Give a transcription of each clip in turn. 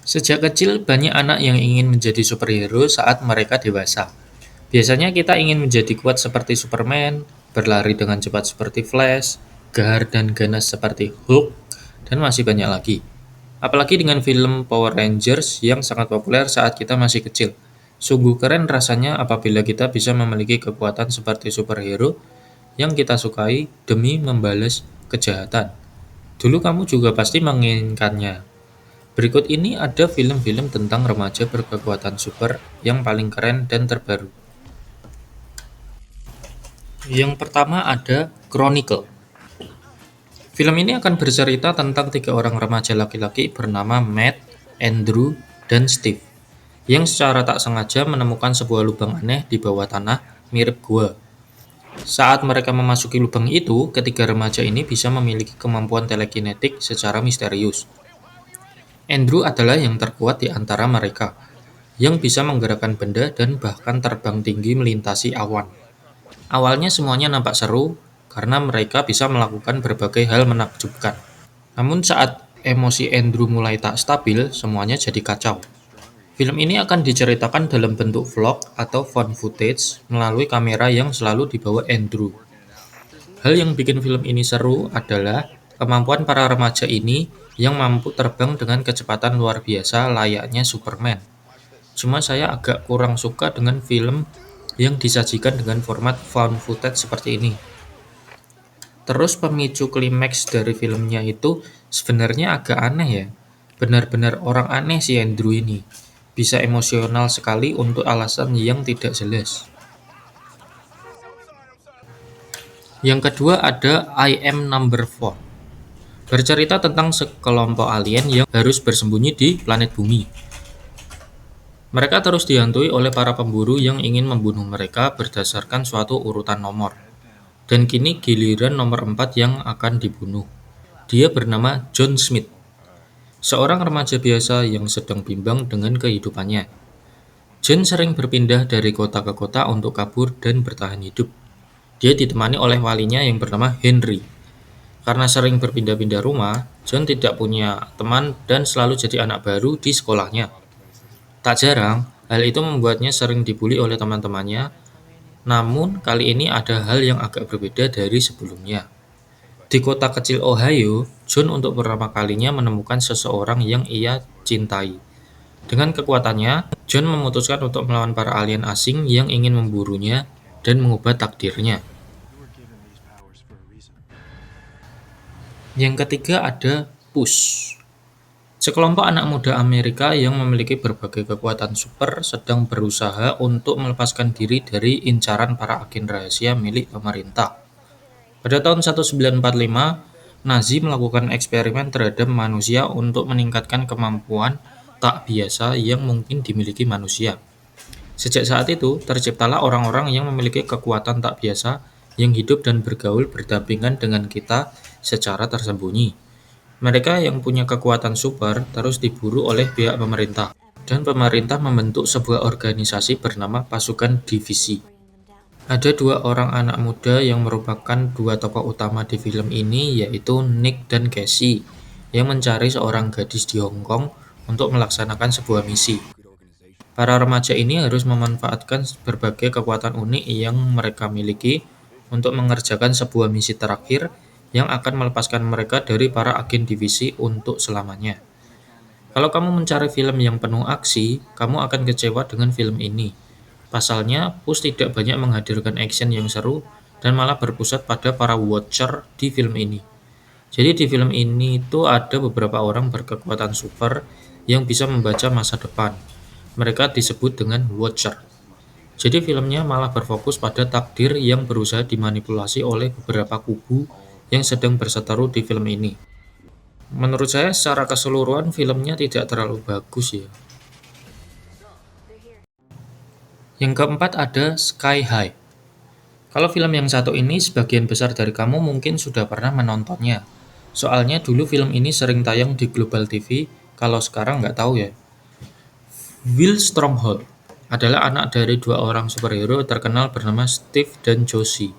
Sejak kecil, banyak anak yang ingin menjadi superhero saat mereka dewasa. Biasanya kita ingin menjadi kuat seperti Superman, berlari dengan cepat seperti Flash, gahar dan ganas seperti Hulk, dan masih banyak lagi. Apalagi dengan film Power Rangers yang sangat populer saat kita masih kecil. Sungguh keren rasanya apabila kita bisa memiliki kekuatan seperti superhero yang kita sukai demi membalas kejahatan. Dulu kamu juga pasti menginginkannya. Berikut ini ada film-film tentang remaja berkekuatan super yang paling keren dan terbaru. Yang pertama ada Chronicle. Film ini akan bercerita tentang tiga orang remaja laki-laki bernama Matt, Andrew, dan Steve, yang secara tak sengaja menemukan sebuah lubang aneh di bawah tanah mirip gua. Saat mereka memasuki lubang itu, ketiga remaja ini bisa memiliki kemampuan telekinetik secara misterius. Andrew adalah yang terkuat di antara mereka, yang bisa menggerakkan benda dan bahkan terbang tinggi melintasi awan. Awalnya semuanya nampak seru, karena mereka bisa melakukan berbagai hal menakjubkan. Namun saat emosi Andrew mulai tak stabil, semuanya jadi kacau. Film ini akan diceritakan dalam bentuk vlog atau found footage melalui kamera yang selalu dibawa Andrew. Hal yang bikin film ini seru adalah kemampuan para remaja ini yang mampu terbang dengan kecepatan luar biasa layaknya Superman. Cuma saya agak kurang suka dengan film yang disajikan dengan format found footage seperti ini. Terus pemicu klimaks dari filmnya itu sebenarnya agak aneh ya. Benar-benar orang aneh si Andrew ini. Bisa emosional sekali untuk alasan yang tidak jelas. Yang kedua ada I Am Number 4. Bercerita tentang sekelompok alien yang harus bersembunyi di planet bumi. Mereka terus dihantui oleh para pemburu yang ingin membunuh mereka berdasarkan suatu urutan nomor. Dan kini giliran nomor 4 yang akan dibunuh. Dia bernama John Smith, seorang remaja biasa yang sedang bimbang dengan kehidupannya. John sering berpindah dari kota ke kota untuk kabur dan bertahan hidup. Dia ditemani oleh walinya yang bernama Henry. Karena sering berpindah-pindah rumah, John tidak punya teman dan selalu jadi anak baru di sekolahnya. Tak jarang, hal itu membuatnya sering dibully oleh teman-temannya, namun kali ini ada hal yang agak berbeda dari sebelumnya. Di kota kecil Ohio, John untuk pertama kalinya menemukan seseorang yang ia cintai. Dengan kekuatannya, John memutuskan untuk melawan para alien asing yang ingin memburunya dan mengubah takdirnya. Yang ketiga ada Push. Sekelompok anak muda Amerika yang memiliki berbagai kekuatan super sedang berusaha untuk melepaskan diri dari incaran para agen rahasia milik pemerintah. Pada tahun 1945, Nazi melakukan eksperimen terhadap manusia untuk meningkatkan kemampuan tak biasa yang mungkin dimiliki manusia. Sejak saat itu, terciptalah orang-orang yang memiliki kekuatan tak biasa yang hidup dan bergaul berdampingan dengan kita secara tersembunyi. Mereka yang punya kekuatan super terus diburu oleh pihak pemerintah, dan pemerintah membentuk sebuah organisasi bernama Pasukan Divisi. Ada dua orang anak muda yang merupakan dua tokoh utama di film ini, yaitu Nick dan Casey, yang mencari seorang gadis di Hong Kong untuk melaksanakan sebuah misi. Para remaja ini harus memanfaatkan berbagai kekuatan unik yang mereka miliki untuk mengerjakan sebuah misi terakhir yang akan melepaskan mereka dari para agen divisi untuk selamanya. Kalau kamu mencari film yang penuh aksi, kamu akan kecewa dengan film ini. Pasalnya, Push tidak banyak menghadirkan action yang seru dan malah berpusat pada para watcher di film ini. Jadi di film ini itu ada beberapa orang berkekuatan super yang bisa membaca masa depan. Mereka disebut dengan watcher. Jadi filmnya malah berfokus pada takdir yang berusaha dimanipulasi oleh beberapa kubu yang sedang berseteru di film ini. Menurut saya secara keseluruhan filmnya tidak terlalu bagus ya. Yang keempat ada Sky High. Kalau film yang satu ini sebagian besar dari kamu mungkin sudah pernah menontonnya. Soalnya dulu film ini sering tayang di Global TV, kalau sekarang nggak tahu ya. Will Stronghold adalah anak dari dua orang superhero terkenal bernama Steve dan Josie.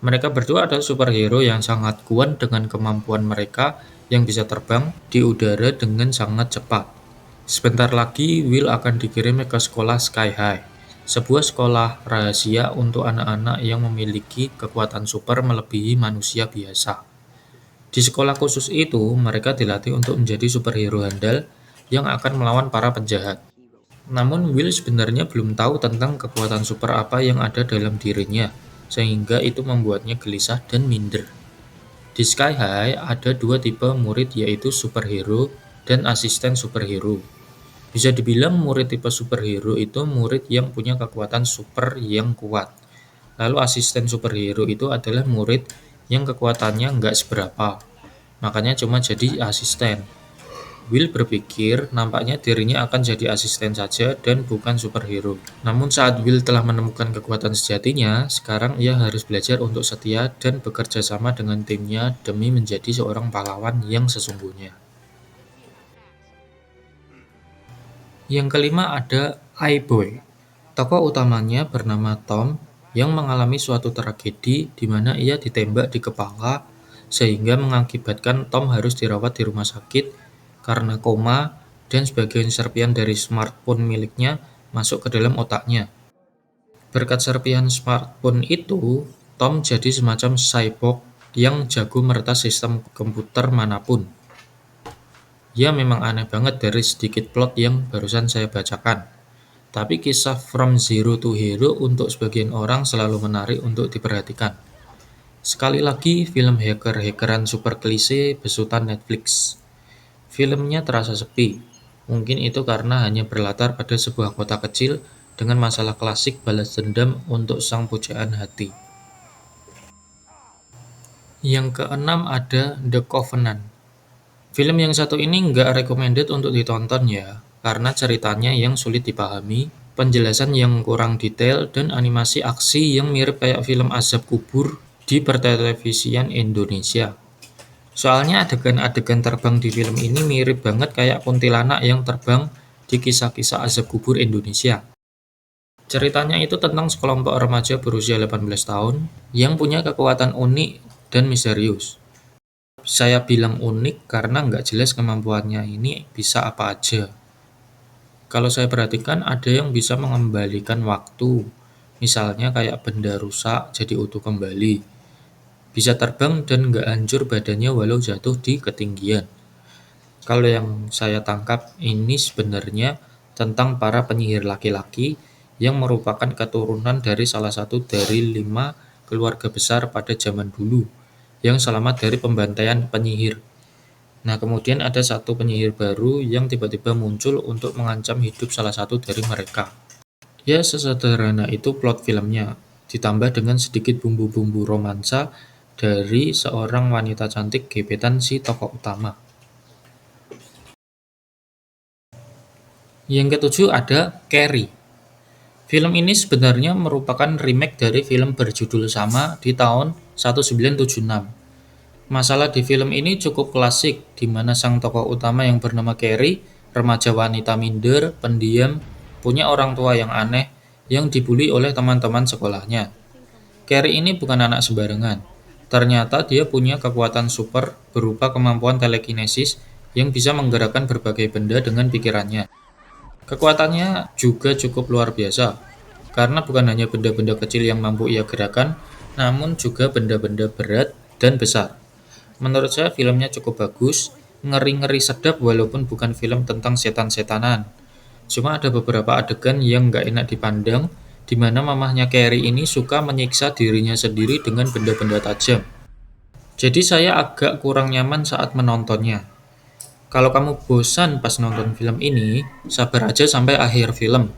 Mereka berdua adalah superhero yang sangat kuat dengan kemampuan mereka yang bisa terbang di udara dengan sangat cepat. Sebentar lagi Will akan dikirim ke sekolah Sky High, sebuah sekolah rahasia untuk anak-anak yang memiliki kekuatan super melebihi manusia biasa. Di sekolah khusus itu, mereka dilatih untuk menjadi superhero handal yang akan melawan para penjahat. Namun Will sebenarnya belum tahu tentang kekuatan super apa yang ada dalam dirinya, sehingga itu membuatnya gelisah dan minder. Di Sky High ada dua tipe murid, yaitu superhero dan asisten superhero. Bisa dibilang murid tipe superhero itu murid yang punya kekuatan super yang kuat. Lalu asisten superhero itu adalah murid yang kekuatannya nggak seberapa, makanya cuma jadi asisten. Will berpikir nampaknya dirinya akan jadi asisten saja dan bukan superhero. Namun saat Will telah menemukan kekuatan sejatinya, sekarang ia harus belajar untuk setia dan bekerja sama dengan timnya demi menjadi seorang pahlawan yang sesungguhnya. Yang kelima ada iBoy. Tokoh utamanya bernama Tom yang mengalami suatu tragedi di mana ia ditembak di kepala sehingga mengakibatkan Tom harus dirawat di rumah sakit karena koma dan sebagian serpian dari smartphone miliknya masuk ke dalam otaknya. Berkat serpihan smartphone itu, Tom jadi semacam cyborg yang jago meretas sistem komputer manapun. Ya memang aneh banget dari sedikit plot yang barusan saya bacakan. Tapi kisah From Zero to Hero untuk sebagian orang selalu menarik untuk diperhatikan. Sekali lagi, film hacker-hackeran super klise besutan Netflix. Filmnya terasa sepi. Mungkin itu karena hanya berlatar pada sebuah kota kecil dengan masalah klasik balas dendam untuk sang pujaan hati. Yang keenam ada The Covenant. Film yang satu ini nggak recommended untuk ditonton ya, karena ceritanya yang sulit dipahami, penjelasan yang kurang detail, dan animasi aksi yang mirip kayak film azab kubur di pertelevisian Indonesia. Soalnya adegan-adegan terbang di film ini mirip banget kayak kuntilanak yang terbang di kisah-kisah azab kubur Indonesia. Ceritanya itu tentang sekelompok remaja berusia 18 tahun yang punya kekuatan unik dan misterius. Saya bilang unik karena nggak jelas kemampuannya ini bisa apa aja. Kalau saya perhatikan ada yang bisa mengembalikan waktu, misalnya kayak benda rusak jadi utuh kembali. Bisa terbang dan nggak hancur badannya walau jatuh di ketinggian. Kalau yang saya tangkap ini sebenarnya tentang para penyihir laki-laki yang merupakan keturunan dari salah satu dari 5 keluarga besar pada zaman dulu yang selamat dari pembantaian penyihir. Nah, kemudian ada satu penyihir baru yang tiba-tiba muncul untuk mengancam hidup salah satu dari mereka. Ya, sesederhana itu plot filmnya, ditambah dengan sedikit bumbu-bumbu romansa dari seorang wanita cantik gebetan si tokoh utama. Yang ketujuh ada Carrie. Film ini sebenarnya merupakan remake dari film berjudul sama di tahun 1976. Masalah di film ini cukup klasik, di mana sang tokoh utama yang bernama Carrie, remaja wanita minder, pendiam, punya orang tua yang aneh, yang dibully oleh teman-teman sekolahnya. Carrie ini bukan anak sembarangan. Ternyata dia punya kekuatan super berupa kemampuan telekinesis yang bisa menggerakkan berbagai benda dengan pikirannya. Kekuatannya juga cukup luar biasa, karena bukan hanya benda-benda kecil yang mampu ia gerakan, namun juga benda-benda berat dan besar. Menurut saya filmnya cukup bagus, ngeri-ngeri sedap walaupun bukan film tentang setan-setanan. Cuma ada beberapa adegan yang nggak enak dipandang, di mana mamahnya Carrie ini suka menyiksa dirinya sendiri dengan benda-benda tajam. Jadi saya agak kurang nyaman saat menontonnya. Kalau kamu bosan pas nonton film ini, sabar aja sampai akhir film.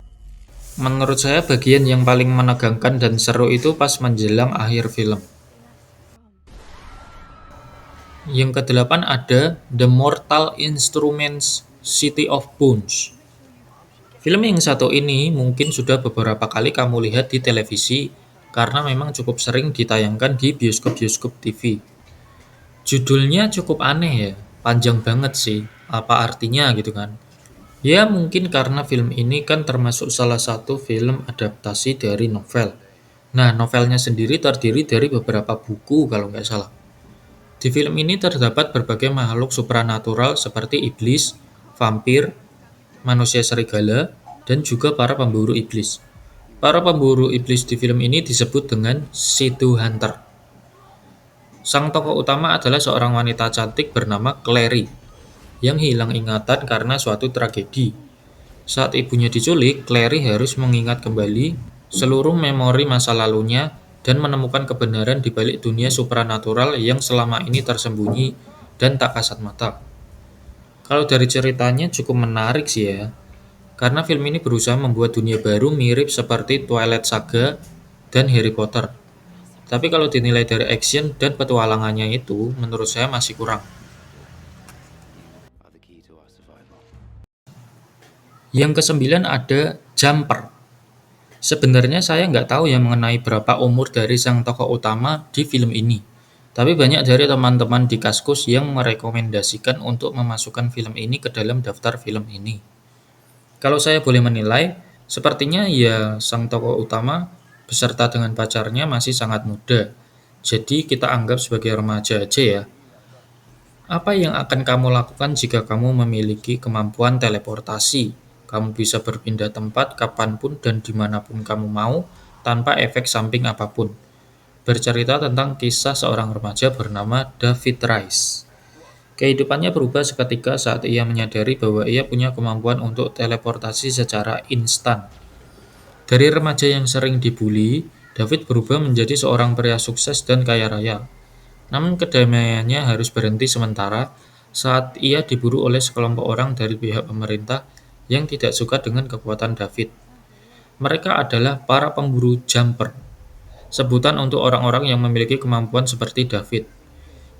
Menurut saya bagian yang paling menegangkan dan seru itu pas menjelang akhir film. Yang kedelapan ada The Mortal Instruments City of Bones. Film yang satu ini mungkin sudah beberapa kali kamu lihat di televisi karena memang cukup sering ditayangkan di bioskop-bioskop TV. Judulnya cukup aneh ya, panjang banget sih. Apa artinya gitu kan? Ya mungkin karena film ini kan termasuk salah satu film adaptasi dari novel. Nah, novelnya sendiri terdiri dari beberapa buku kalau nggak salah. Di film ini terdapat berbagai makhluk supranatural seperti iblis, vampir, manusia serigala, dan juga para pemburu iblis. Para pemburu iblis di film ini disebut dengan Situ Hunter. Sang tokoh utama adalah seorang wanita cantik bernama Clary yang hilang ingatan karena suatu tragedi. Saat ibunya diculik, Clary harus mengingat kembali seluruh memori masa lalunya dan menemukan kebenaran di balik dunia supranatural yang selama ini tersembunyi dan tak kasat mata. Kalau dari ceritanya cukup menarik sih ya, karena film ini berusaha membuat dunia baru mirip seperti Twilight Saga dan Harry Potter. Tapi kalau dinilai dari action dan petualangannya itu, menurut saya masih kurang. Yang kesembilan ada Jumper. Sebenarnya saya nggak tahu ya mengenai berapa umur dari sang tokoh utama di film ini. Tapi banyak dari teman-teman di Kaskus yang merekomendasikan untuk memasukkan film ini ke dalam daftar film ini. Kalau saya boleh menilai, sepertinya ya sang tokoh utama beserta dengan pacarnya masih sangat muda. Jadi kita anggap sebagai remaja aja ya. Apa yang akan kamu lakukan jika kamu memiliki kemampuan teleportasi? Kamu bisa berpindah tempat kapanpun dan dimanapun kamu mau tanpa efek samping apapun. Bercerita tentang kisah seorang remaja bernama David Rice. Kehidupannya berubah seketika saat ia menyadari bahwa ia punya kemampuan untuk teleportasi secara instan. Dari remaja yang sering dibully, David berubah menjadi seorang pria sukses dan kaya raya. Namun kedamaiannya harus berhenti sementara saat ia diburu oleh sekelompok orang dari pihak pemerintah yang tidak suka dengan kekuatan David. Mereka adalah para pemburu jumper, sebutan untuk orang-orang yang memiliki kemampuan seperti David.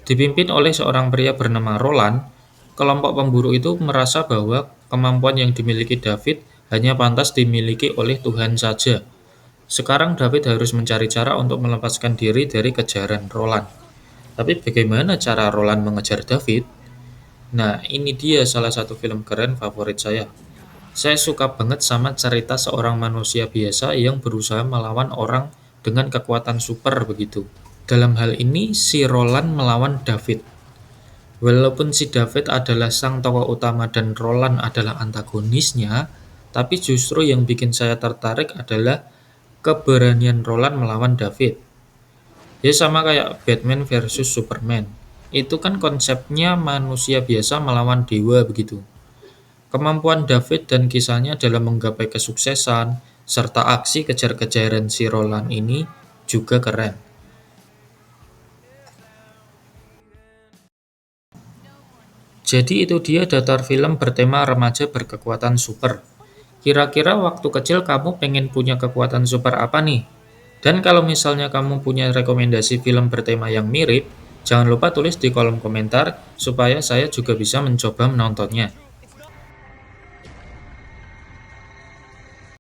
Dipimpin oleh seorang pria bernama Roland, kelompok pemburu itu merasa bahwa kemampuan yang dimiliki David hanya pantas dimiliki oleh Tuhan saja. Sekarang David harus mencari cara untuk melepaskan diri dari kejaran Roland. Tapi bagaimana cara Roland mengejar David? Nah, ini dia salah satu film keren favorit saya. Saya suka banget sama cerita seorang manusia biasa yang berusaha melawan orang dengan kekuatan super begitu. Dalam hal ini, si Roland melawan David. Walaupun si David adalah sang tokoh utama dan Roland adalah antagonisnya, tapi justru yang bikin saya tertarik adalah keberanian Roland melawan David. Ya sama kayak Batman versus Superman. Itu kan konsepnya manusia biasa melawan dewa begitu. Kemampuan David dan kisahnya dalam menggapai kesuksesan, serta aksi kejar-kejaran si Roland ini juga keren. Jadi itu dia daftar film bertema remaja berkekuatan super. Kira-kira waktu kecil kamu pengen punya kekuatan super apa nih? Dan kalau misalnya kamu punya rekomendasi film bertema yang mirip, jangan lupa tulis di kolom komentar supaya saya juga bisa mencoba menontonnya.